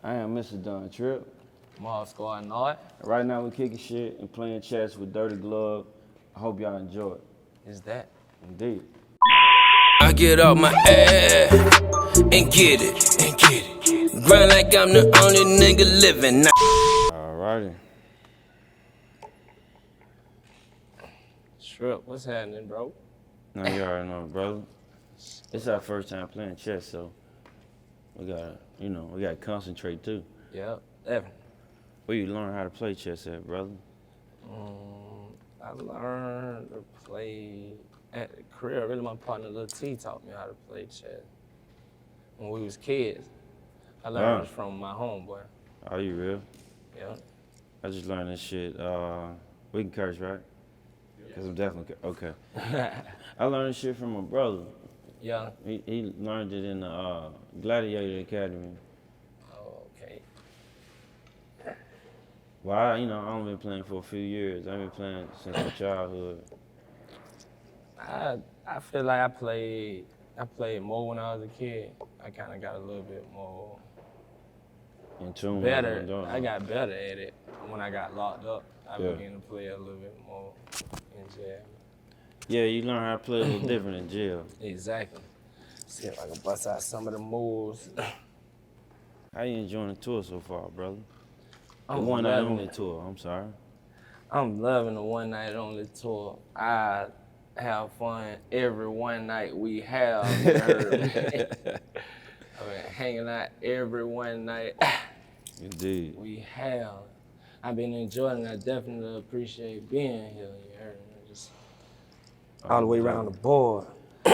I am Mr. Don Trip. Mobsquad Nard. Right now we're kicking shit and playing chess with Dirty Glove. I hope y'all enjoy it. Is that? Indeed. I get off my ass and get it. Grind like I'm the only nigga living. Alrighty. Trip, what's happening, bro? Now you already know, brother. It's our first time playing chess, so we gotta concentrate too. Yep, definitely. Where you learn how to play chess at, brother? I learned to play at the crib. Really, my partner Lil T taught me how to play chess when we was kids. I learned it from my homeboy. Are you real? Yeah. I just learned this shit. We can curse, right? Cause I'm definitely okay. I learned this shit from my brother. Yeah. He learned it in the Gladiator Academy. Oh, okay. Well, I've only been playing for a few years. I've been playing since my childhood. I feel like I played more when I was a kid. I kind of got a little bit more In tune better. with what I'm doing. I got better at it when I got locked up. I Yeah. began to play a little bit more in jail. Yeah, you learn how to play a little different in jail. Exactly. See if I can bust out some of the moves. How you enjoying the tour so far, brother? The I'm one night loving only it. tour, I'm sorry. I'm loving the one night only tour. I have fun every one night we have. You heard me? I've been hanging out every one night Indeed. we have. I've been enjoying it. I definitely appreciate being here. You heard me? Just all the way around the board. I'm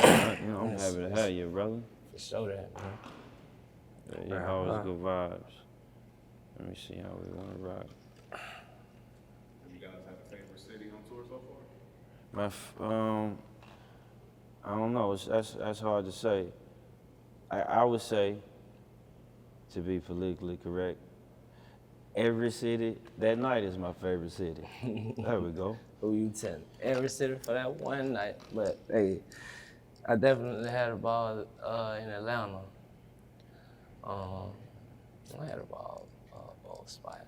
happy to have you, brother. For sure that, man. Yeah, you always good vibes. Let me see how we want to rock. Do you guys have a favorite city on tour so far? I don't know. That's hard to say. I would say, to be politically correct, every city that night is my favorite city. There we go. Who you telling? Every city for that one night. But hey, I definitely had a ball in Atlanta. I had a ball both spots.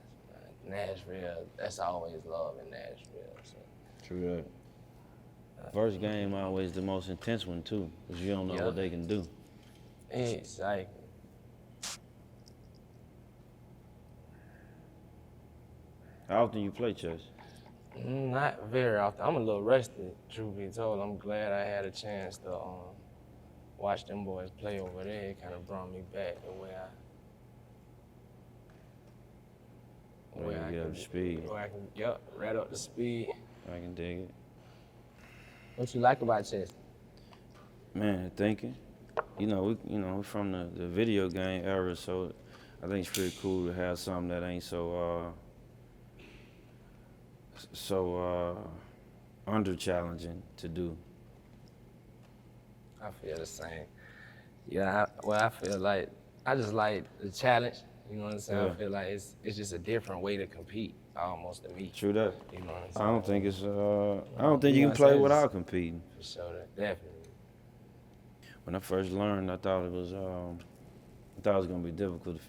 Nashville, that's always love in Nashville. So. True that. First game always the most intense one too, because you don't know what they can do. Exactly. How often you play chess? Not very often. I'm a little rusty, truth be told. I'm glad I had a chance to watch them boys play over there. It kind of brought me back the way I Get up to speed. Right up to speed. I can dig it. What you like about chess? Man, thinking. We're from the video game era, so I think it's pretty cool to have something that ain't so under challenging to do. I feel the same. Yeah, I feel like I just like the challenge. You know what I'm saying? Yeah. I feel like it's just a different way to compete, almost to me. True that. You know what I'm I saying? don't think it's I don't think You you know can what I'm play saying? without competing. For sure, definitely. When I first learned, I thought it was gonna be difficult.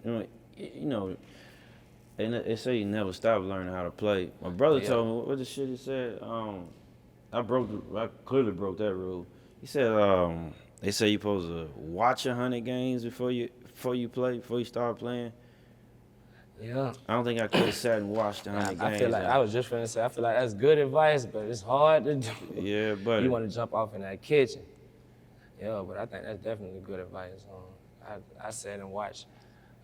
They say you never stop learning how to play. My brother told me what the shit he said. I clearly broke that rule. He said they say you're supposed to watch 100 games before you start playing. Yeah. I don't think I could have sat and watched 100 games. I feel like I was just finna say, I feel like that's good advice, but it's hard to do. Yeah, but You want to jump off in that kitchen. Yeah, but I think that's definitely good advice. I sat and watched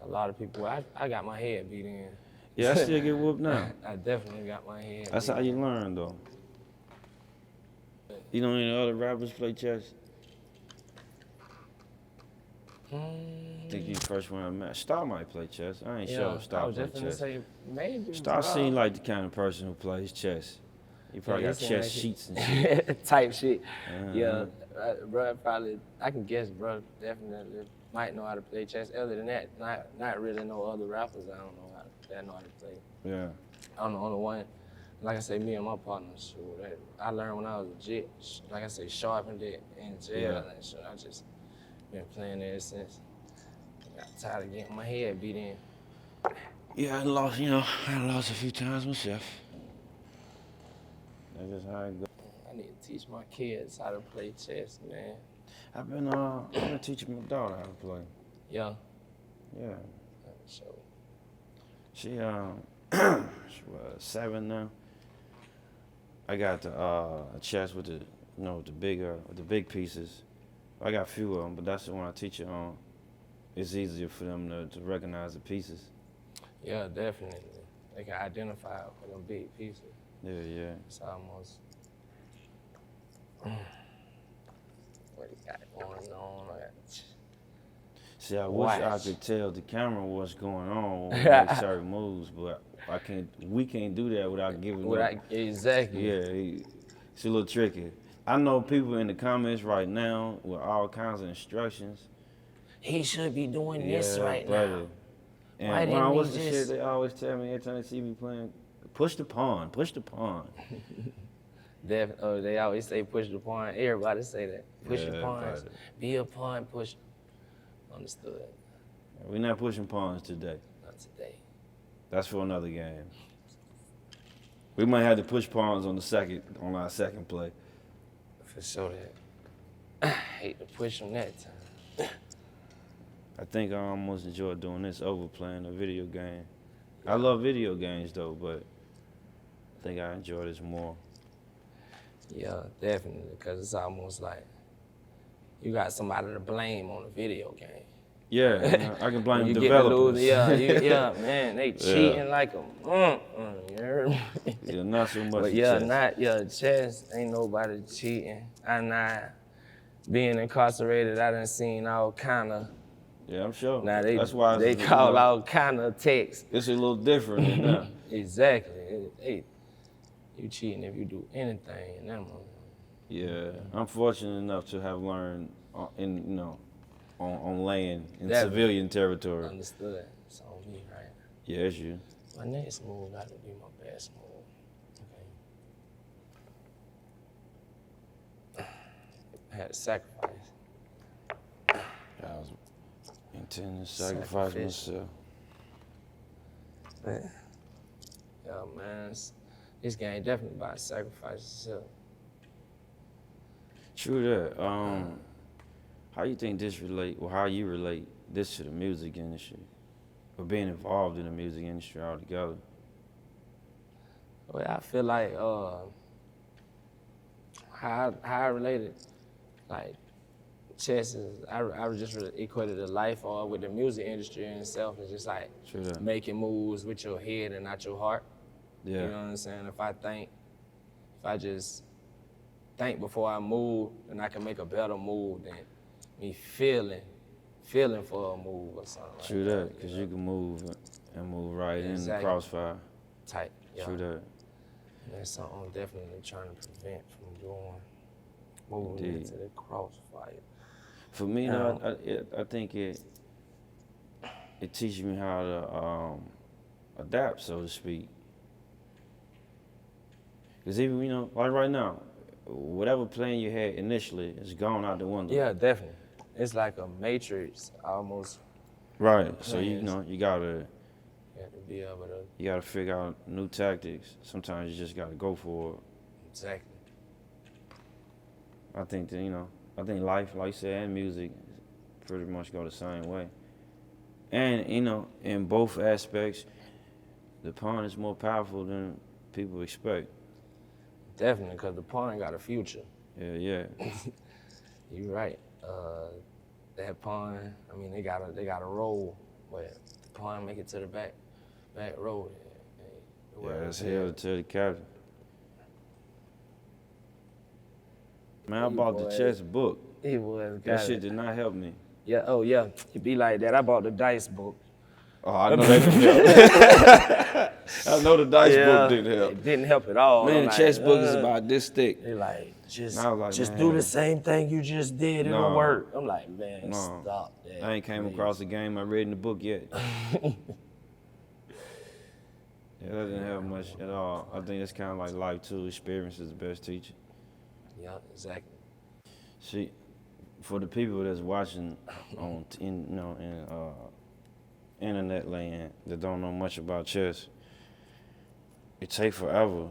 a lot of people. I got my head beat in. yeah, I still get whooped now. I definitely got my head That's beat how you learn, though. You know any other rappers play chess? Think you first one I met. Star might play chess. I ain't sure if I Star was play just gonna chess. say maybe. Star seemed like the kind of person who plays chess. He probably got he seem chess like he- sheets and shit. type shit. Uh-huh. Yeah, bro. Probably I can guess, bro. Definitely might know how to play chess. Other than that, not really no other rappers. I don't know that know how to play. Yeah. I'm the only one. Like I say, me and my partner, I learned when I was legit. Like I say, sharpened it in jail. And I just been playing ever since. Got tired of getting my head beat in. Yeah, I lost a few times myself. That's just how it goes. I need to teach my kids how to play chess, man. I've been teaching my daughter how to play. Yeah. Yeah. So, She she was 7 now. I got the chess with the big pieces. I got a few of them, but that's the one I teach her on. It's easier for them to recognize the pieces. yeah, definitely. They can identify for them big pieces. Yeah. It's almost what he got going on. See, I wish I Watch. could tell the camera what's going on when we make certain moves, but we can't do that without giving them. Exactly. Yeah, it's a little tricky. I know people in the comments right now with all kinds of instructions. He should be doing this right buddy. now. And Why didn't he what's the just- shit they always tell me every time they see me playing? Push the pawn. They always say push the pawn. Everybody say that. Push the Yeah, pawns. buddy. Be a pawn, push. Understood. We're not pushing pawns today. Not today. That's for another game. We might have to push pawns on our second play. For sure that. I hate to push them that time. I think I almost enjoy doing this over playing a video game. I love video games though, but I think I enjoy this more. Yeah, definitely. Because it's almost like you got somebody to blame on a video game. Yeah, I can blame You get to developers. lose, yeah, man, they cheating like a you heard me? Yeah, not so much. But chess ain't nobody cheating. I'm not being incarcerated. I done seen all kind of. Yeah, I'm sure. Now That's why they call all kind of texts. It's a little different than that. Exactly. You cheating if you do anything in that moment. Yeah, I'm fortunate enough to have learned on land in That- civilian territory. Understood. It's on me, right? Yeah, it's you. My next move got to be my best move. Okay. I had to sacrifice. I was intending to sacrifice myself. Yeah, man. This game definitely about to sacrifice yourself. True that. How you think this relate, or how you relate this to the music industry, or being involved in the music industry altogether? Well, I feel like how I related, like chess is I was just really equated to life or with the music industry in itself. It's just like True that. making moves with your head and not your heart. Yeah. You know what I'm saying? If I just think before I move, then I can make a better move than me feeling for a move or something. True like that, because you can move and move right in the Exactly. crossfire. Tight. Yeah. True that. And that's something I'm definitely trying to prevent from doing. Moving Indeed. into the crossfire. For me, I think it teaches me how to adapt, so to speak. Because even, like right now, whatever plan you had initially is gone out the window. Yeah, definitely. It's like a matrix almost. Right. So Plans. you gotta You have to be able to. you gotta figure out new tactics. Sometimes you just gotta go for it. Exactly. I think that, I think life, like you said, and music pretty much go the same way. And, in both aspects, the pawn is more powerful than people expect. Definitely, because the pawn got a future. Yeah. You're right. That pawn, I mean, they got a roll, but the pawn make it to the back row. Yeah, that's hell to tell the captain. Man, I bought the chess book. He was That got shit it. did not help me. Yeah, oh yeah, it be like that. I bought the dice book. Oh, I know that didn't help. I know the dice book didn't help. It didn't help at all. Man, I'm the like, chess book is about this thick. They like, just And I was like, just man, do the same thing you just did, it'll No. work. I'm like, man, No. stop that. I ain't came please. across a game I read in the book yet. Yeah, that didn't help much at all. I think it's kind of like life too. Experience is the best teacher. Yeah, exactly. See, for the people that's watching in internet land that don't know much about chess, it take forever.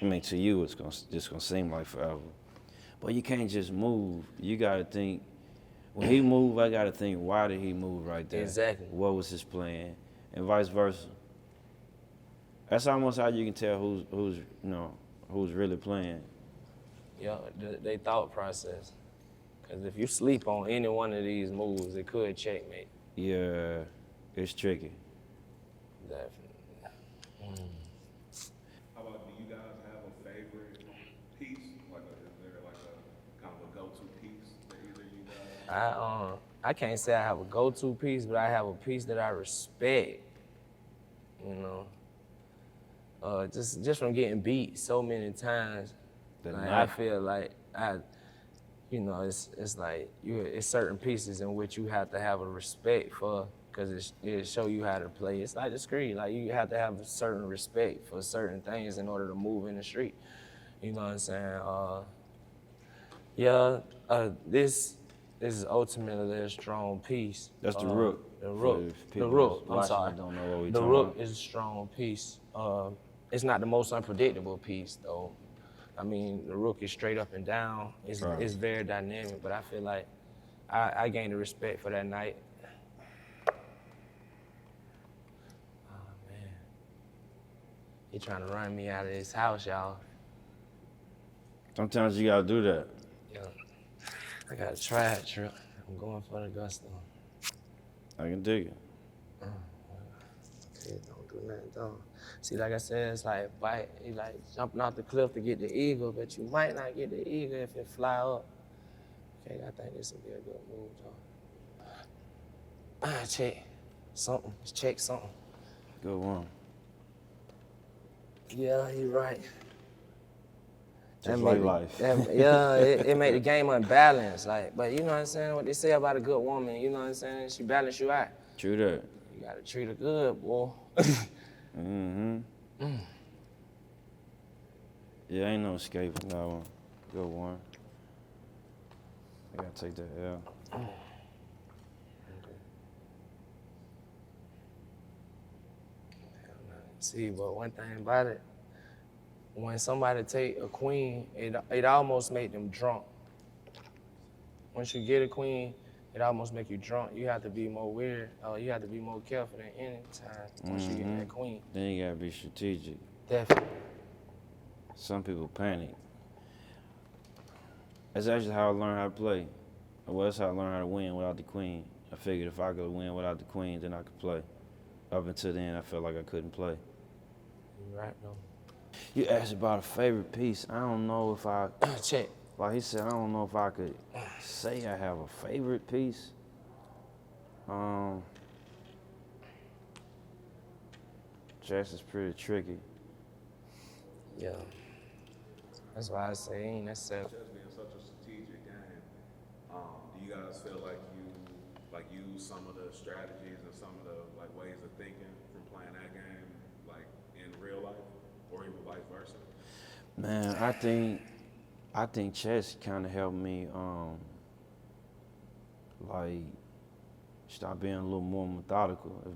I mean, to you, it's gonna seem like forever. But you can't just move. You gotta think. When he moved, I gotta think. Why did he move right there? Exactly. What was his plan, and vice versa. That's almost how you can tell who's really playing. Yeah, they thought process. Because if you sleep on any one of these moves, it could checkmate. Yeah, it's tricky. Definitely. How about, do you guys have a favorite piece? Is there like a kind of a go-to piece that either you guys? I can't say I have a go-to piece, but I have a piece that I respect. You know, just from getting beat so many times, I feel like it's like it's certain pieces in which you have to have a respect for, because it show you how to play. It's like the street, like you have to have a certain respect for certain things in order to move in the street. You know what I'm saying? This is ultimately a strong piece. That's the rook. The rook. The rook. I'm sorry. Don't know what we The talking rook about. is a strong piece. It's not the most unpredictable piece, though. I mean, the rook is straight up and down. It's very dynamic, but I feel like I gained the respect for that night. Oh, man. He trying to run me out of this house, y'all. Sometimes you gotta do that. Yeah. I got a trap trip. I'm going for the gusto. I can dig it. Kids don't do nothing, though. See, like I said, it's like jumping off the cliff to get the eagle, but you might not get the eagle if it fly up. Okay, I think this would be a good move, though. Check something. Let's check something. Good one. Yeah, you're right. Just like life. It made the game unbalanced. But you know what I'm saying? What they say about a good woman, you know what I'm saying? She balance you out. True that. You gotta treat her good, boy. Yeah, ain't no escape from that one. Good one. I gotta take that L. See, but one thing about it, when somebody take a queen, it almost make them drunk. Once you get a queen, it almost make you drunk. You have to be more weird, or you have to be more careful than any time once you get that queen. Then you gotta be strategic. Definitely. Some people panic. That's actually how I learned how to play. Well, that's how I learned how to win without the queen. I figured if I could win without the queen, then I could play. Up until then, I felt like I couldn't play. You're right, though. You asked about a favorite piece. I don't know if I... Check. Like he said, I don't know if I could say I have a favorite piece. Chess is pretty tricky. Yeah. That's why I say it ain't necessarily. Chess being such a strategic game, do you guys feel like you use some of the strategies and some of the ways of thinking from playing that game in real life, or even vice versa? Man, I think chess kind of helped me start being a little more methodical, if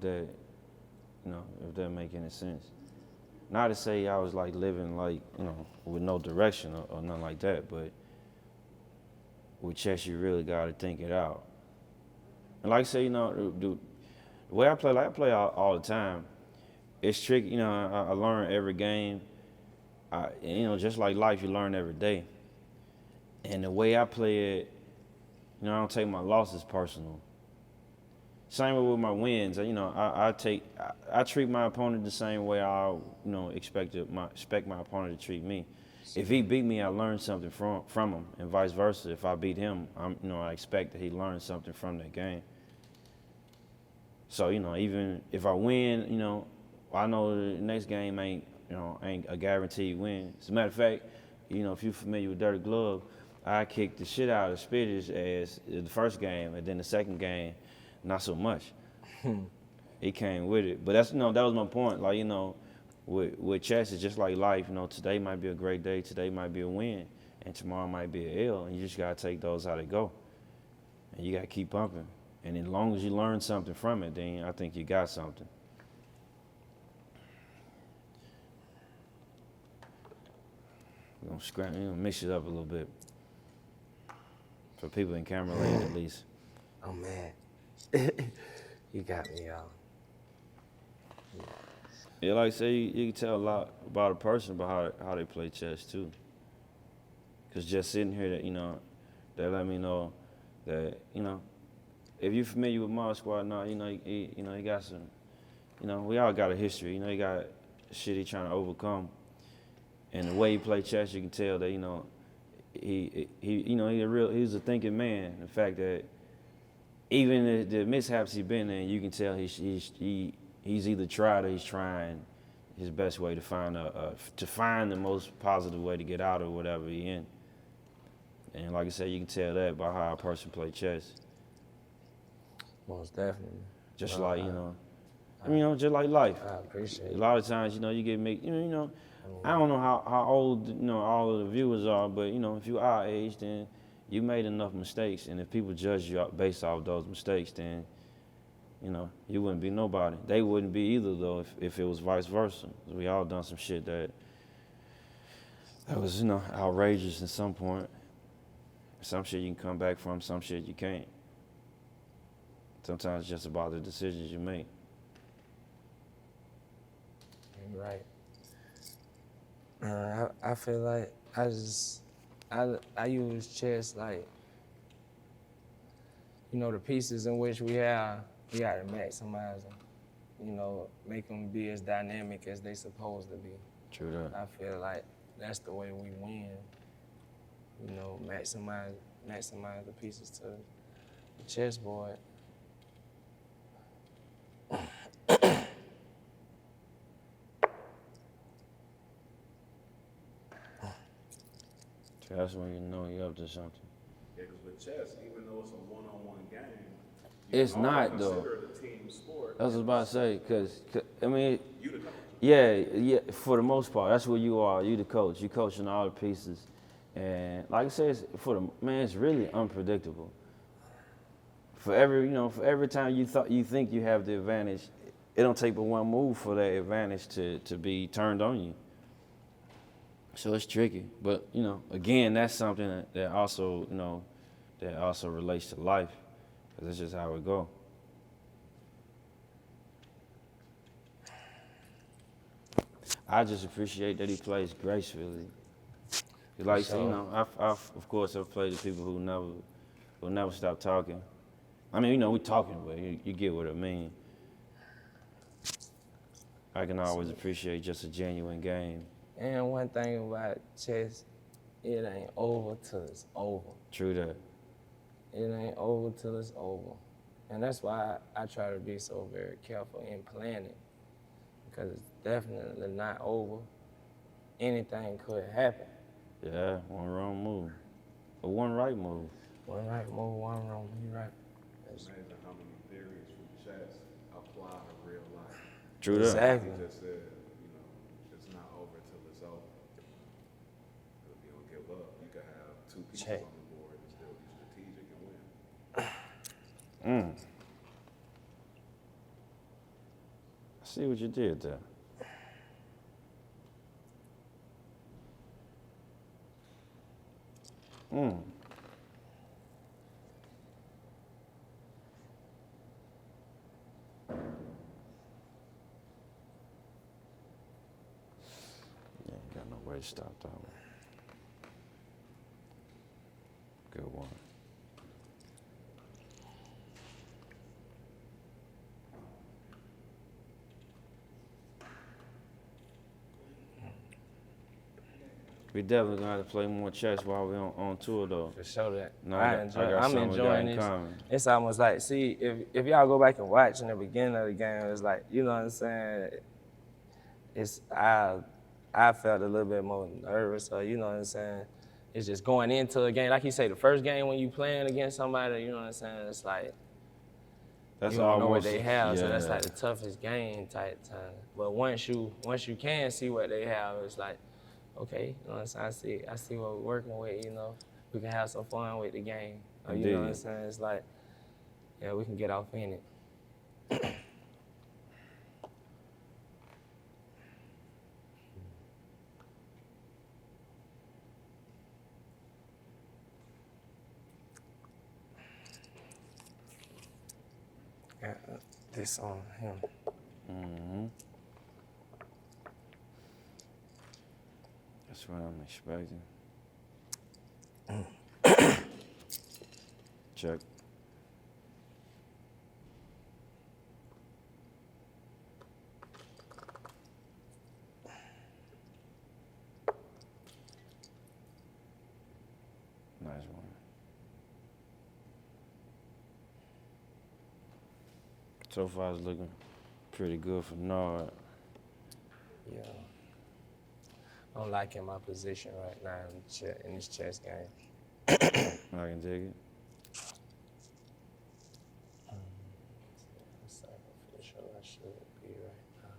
that make any sense. Not to say I was living with no direction or nothing like that, but with chess you really gotta think it out. And like I say, the way I play all the time. It's tricky, I learn every game. Just like life, you learn every day. And the way I play it, I don't take my losses personal. Same way with my wins. I treat my opponent the same way I expect my opponent to treat me. If he beat me, I learn something from him, and vice versa. If I beat him, I expect that he learns something from that game. So even if I win, I know the next game ain't a guaranteed win. As a matter of fact, if you're familiar with Dirty Glove, I kicked the shit out of Spitty's ass the first game, and then the second game, not so much. He came with it, but that was my point. With chess, it's just like life. Today might be a great day, today might be a win, and tomorrow might be an L, and you just gotta take those how they go, and you gotta keep pumping. And as long as you learn something from it, then I think you got something. We're gonna scrap, mix it up a little bit. For people in camera land at least. Oh man, you got me, y'all. Yeah, like I say, you can tell a lot about a person about how they play chess too. Cause just sitting here, that they let me know that if you're familiar with Mobsquad Nard, he got some, we all got a history. He got shit he trying to overcome, and the way he play chess, you can tell that he's a thinking man. The fact that even the mishaps he's been in, you can tell he's either tried or he's trying his best way to find the most positive way to get out of whatever he in. And like I said, you can tell that by how a person play chess. Most definitely. Just just like life. I appreciate it. A lot of times, you get mixed. I don't know how old all of the viewers are, but if you our age, then you made enough mistakes, and if people judge you based off those mistakes, then you wouldn't be nobody. They wouldn't be either, though, if it was vice versa. We all done some shit that was outrageous at some point. Some shit you can come back from, some shit you can't. Sometimes it's just about the decisions you make. You're right. I feel like I use chess like, the pieces in which we have, we gotta maximize them. Make them be as dynamic as they supposed to be. True that. I feel like that's the way we win. Maximize the pieces to the chessboard. That's when you're up to something. Yeah, because with chess, even though it's a one-on-one game, it's not though. Consider it a team sport. I was about to say, cause you the coach. Yeah, for the most part, that's what you are. You the coach. You coaching all the pieces, and like I said, it's really unpredictable. For every time you think you have the advantage, it don't take but one move for that advantage to be turned on you. So it's tricky, but again, that's something that also relates to life, because that's just how it go. I just appreciate that he plays gracefully. Like, of course, I've played with people who never stop talking. I mean, we talking, but you get what I mean. I can always appreciate just a genuine game. And one thing about chess, it ain't over till it's over. True that. It ain't over till it's over. And that's why I try to be so very careful in planning, because it's definitely not over. Anything could happen. Yeah, one wrong move. Or one right move. One right move, one wrong move, you're right. It's amazing how many theories from chess apply to real life. True that. Exactly. You just said, it's not over till it's over. If you don't give up, you can have two pieces Check. on the board and still be strategic and win. I see what you did there. Yeah, ain't got no way to stop that one. Good one. We definitely gonna have to play more chess while we're on tour, though. For sure that. No, I'm enjoying this. Common. It's almost like, see, if y'all go back and watch in the beginning of the game, it's like, you know what I'm saying? I felt a little bit more nervous, or you know what I'm saying? It's just going into a game. Like you say, the first game when you playing against somebody, you know what I'm saying? It's like, That's you don't know what almost, they have, so that's yeah. like the toughest game type time. But once you can see what they have, it's like, okay, you know what I'm saying? I see what we're working with, We can have some fun with the game. You know what I'm Indeed. saying? It's like, Yeah, we can get off in it. Got this on him. Mm-hmm. That's what I'm expecting. Check. Nice one. So far, it's looking pretty good for Nard. Yeah. I'm liking my position right now in this chess game. I can dig it. Sacrificial, I should be right now.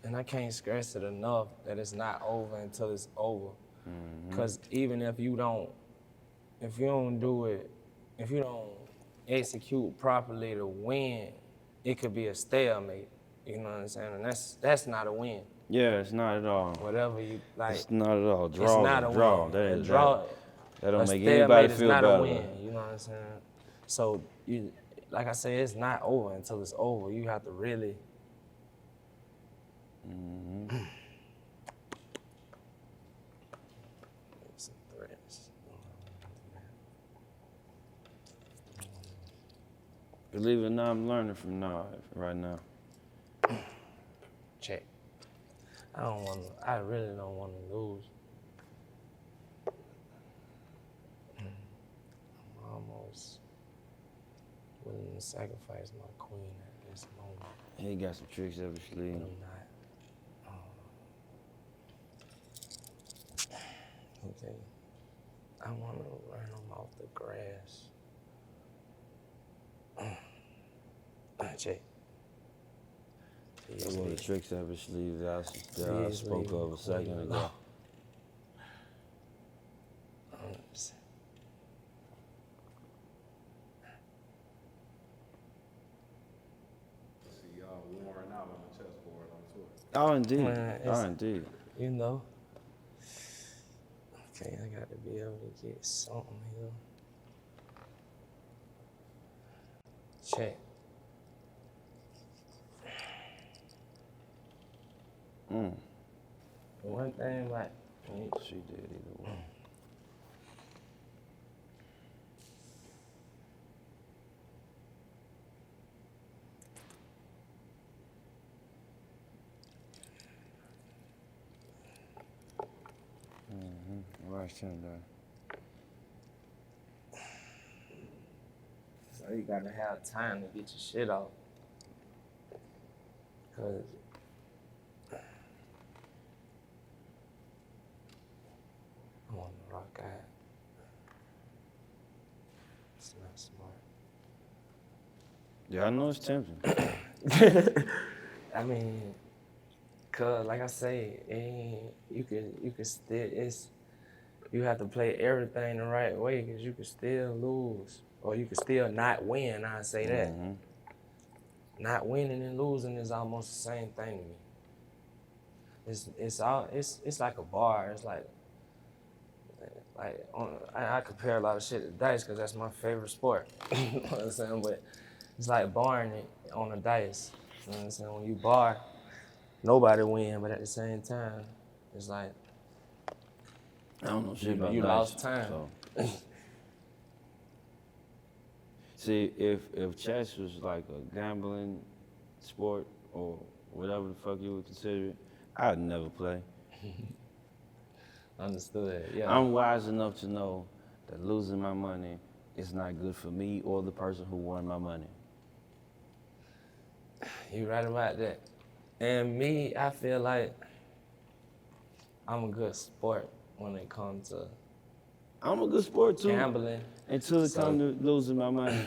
And I can't stress it enough that it's not over until it's over. Because even if you don't execute properly to win, it could be a stalemate. You know what I'm saying? And that's not a win. Yeah, it's not at all. Whatever you like. It's not at all. Draw It's is not a a draw. win. That A is draw. That don't A make stalemate anybody is feel not better. a win. You know what I'm saying? So you, like I said, it's not over until it's over. You have to really. Some threats. Believe it or not, I'm learning from Nard right now. Check. I really don't want to lose. I'm almost willing to sacrifice my queen at this moment. He got some tricks up his sleeve. But I'm not. Okay. I want to run him off the grass. Check. Those are the tricks up his sleeve that I Please spoke leave of me a second alone. ago. See y'all worn out on the chessboard on tour. Oh, indeed. Man, Oh, indeed. You know. Okay, I got to be able to get something here. Check. One thing like She did either way. Watch him there. so you gotta have time to get your shit off. Cause I want to rock out. It's not smart. Yeah, I know it's tempting. I mean, cause like I say, it ain't, you could still you have to play everything the right way, cause you could still lose or you could still not win. I say that. Not winning and losing is almost the same thing to me. It's like a bar. It's like I compare a lot of shit to dice because that's my favorite sport. You know what I'm saying? But it's like barring it on a dice. You know what I'm saying? When you bar, nobody win, but at the same time, it's like I don't know shit about you dice, lost time. So. See, if chess was like a gambling sport or whatever the fuck you would consider it, I'd never play. Understood. Yeah. I'm wise enough to know that losing my money is not good for me or the person who won my money. You right about that. And me, I feel like I'm a good sport when it comes to I'm a good sport too. gambling. Until it comes to losing my money,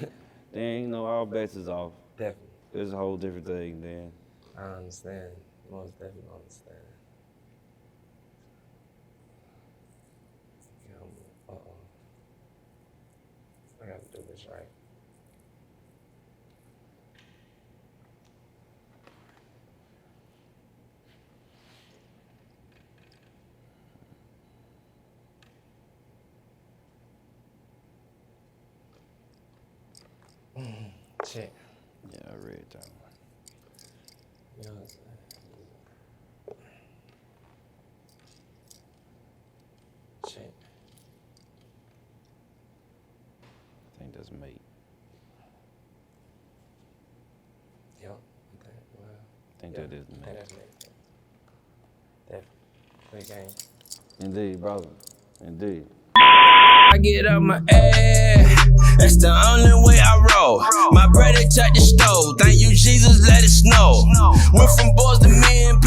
then you know all bets is off. Definitely. It's a whole different thing then. I understand. Most definitely understand. I gotta it's right. Check. Yeah, I read that one. You know what I'm saying? Check. I think that's mate. Yep. Okay. Well. I think Yeah, that is I think mate. that's mate. Definitely. Good game. Indeed, brother. Indeed. I get up my ass, that's the only way I roll. My brother touched the stove, thank you Jesus, let it snow. Went from boys to men.